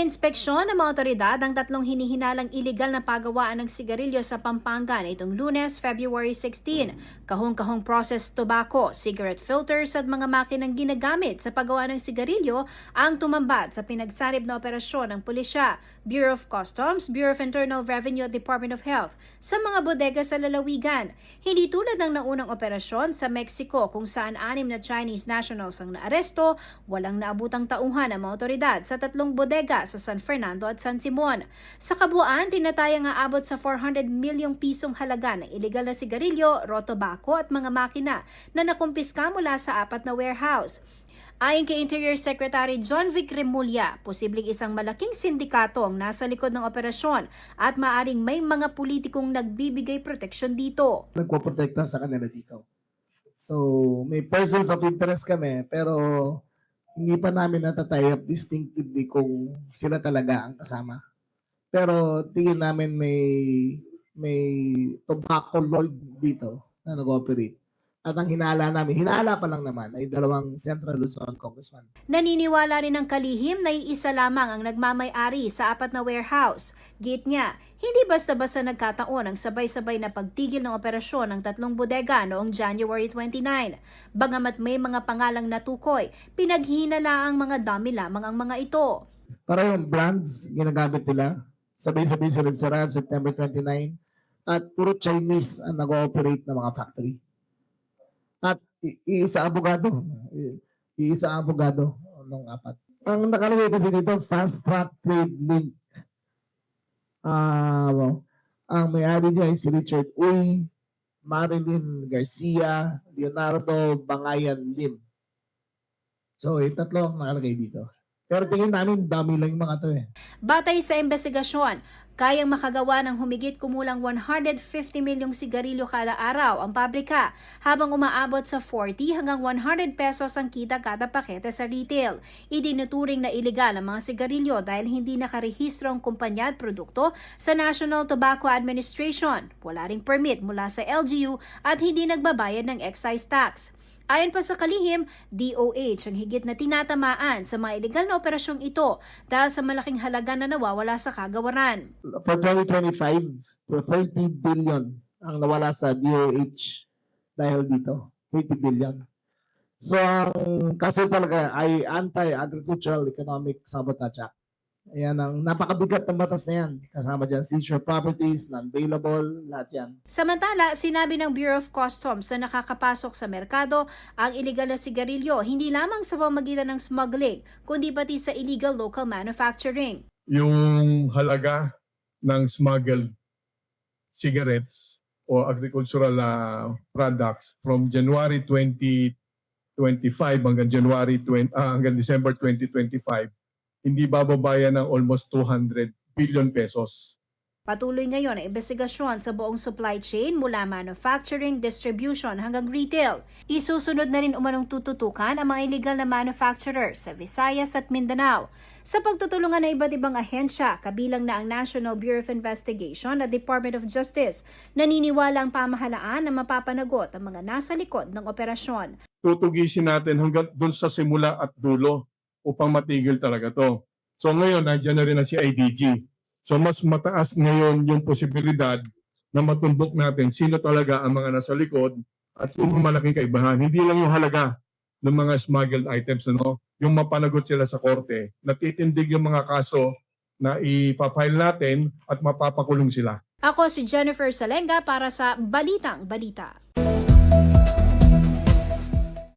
Ininspeksyon ng mga otoridad ang tatlong hinihinalang iligal na paggawaan ng sigarilyo sa Pampanga nitong Lunes, February 16. Kahong-kahong processed tobacco, cigarette filters at mga makinang ginagamit sa paggawa ng sigarilyo ang tumambad sa pinagsanib na operasyon ng pulisya, Bureau of Customs, Bureau of Internal Revenue at Department of Health sa mga bodega sa lalawigan. Hindi tulad ng naunang operasyon sa Mexico kung saan 6 na Chinese nationals ang naaresto, walang naabutang tauhan ang mga otoridad sa tatlong bodega sa San Fernando at San Simon. Sa kabuuan, tinatayang aabot sa 400 milyong pisong halaga ng iligal na sigarilyo, raw tobacco at mga makina na nakumpiska mula sa 4 na warehouse. Ayon kay Interior Secretary John Vic Remulla, posibleng isang malaking sindikato ang nasa likod ng operasyon at maaring may mga politikong nagbibigay proteksyon dito. Nagpoprotekta sa kanila dito. So, may persons of interest kami, pero hindi pa namin natatay up distinctively kung sila talaga ang kasama. Pero tingin namin may tobacco lord dito na nag-operate. At ang hinala pa lang naman ay 2 Central Luzon congressman. Naniniwala rin ang kalihim na iisa lamang ang nagmamay-ari sa 4 na warehouse. Git niya, hindi basta-basta nagkataon ang sabay-sabay na pagtigil ng operasyon ng 3 bodega noong January 29. Bagamat may mga pangalang natukoy, pinaghinala ang mga dami lamang ang mga ito. Para yung brands, ginagamit nila. Sabay-sabay sila nagsara September 29. At puro Chinese ang nag-ooperate ng mga factory. At iisa abogado ng 4. Ang nakalagay kasi dito, fast track trade link. Ang may-ari niya ay si Richard Uy, Marilyn Garcia, Leonardo Bangayan Lim. So, yung 3 ang nakalagay dito. Pero tingin namin, dami lang yung mga to eh. Batay sa investigasyon, kayang makagawa ng humigit kumulang 150 milyong sigarilyo kada araw ang pabrika, habang umaabot sa 40 hanggang 100 pesos ang kita kada pakete sa retail. Idinuturing na iligal ang mga sigarilyo dahil hindi nakarehistro ang kumpanya at produkto sa National Tobacco Administration. Wala ring permit mula sa LGU at hindi nagbabayad ng excise tax. Ayon pa sa kalihim, DOH ang higit na tinatamaan sa mga iligal na operasyong ito dahil sa malaking halaga na nawawala sa kagawaran. For 2025, for 30 billion ang nawala sa DOH dahil dito. 30 billion. So, ang kaso talaga ay Anti-Agricultural Economic Sabotage Act. Ayan, ang napakabigat ng batas na yan. Kasama dyan, seizure properties, non-bailable, lahat yan. Samantala, sinabi ng Bureau of Customs na nakakapasok sa merkado ang iligal na sigarilyo hindi lamang sa pamamagitan ng smuggling, kundi pati sa illegal local manufacturing. Yung halaga ng smuggled cigarettes o agricultural products from January 2025 hanggang December 2025, hindi bababayan ng almost 200 billion pesos. Patuloy ngayon ang investigasyon sa buong supply chain mula manufacturing, distribution hanggang retail. Isusunod na rin umanong tututukan ang mga illegal na manufacturers sa Visayas at Mindanao. Sa pagtutulungan ng iba't ibang ahensya, kabilang na ang National Bureau of Investigation at Department of Justice, naniniwala ang pamahalaan na mapapanagot ang mga nasa likod ng operasyon. Tutugisin natin hanggang dun sa simula at dulo upang matigil talaga to. So ngayon, nandiyan na rin ang CIDG. So mas mataas ngayon yung posibilidad na matumbok natin sino talaga ang mga nasa likod at yung malaking kaibahan. Hindi lang yung halaga ng mga smuggled items, yung mapanagot sila sa korte, natitindig yung mga kaso na ipapile natin at mapapakulong sila. Ako si Jennifer Salenga para sa Balitang Balita.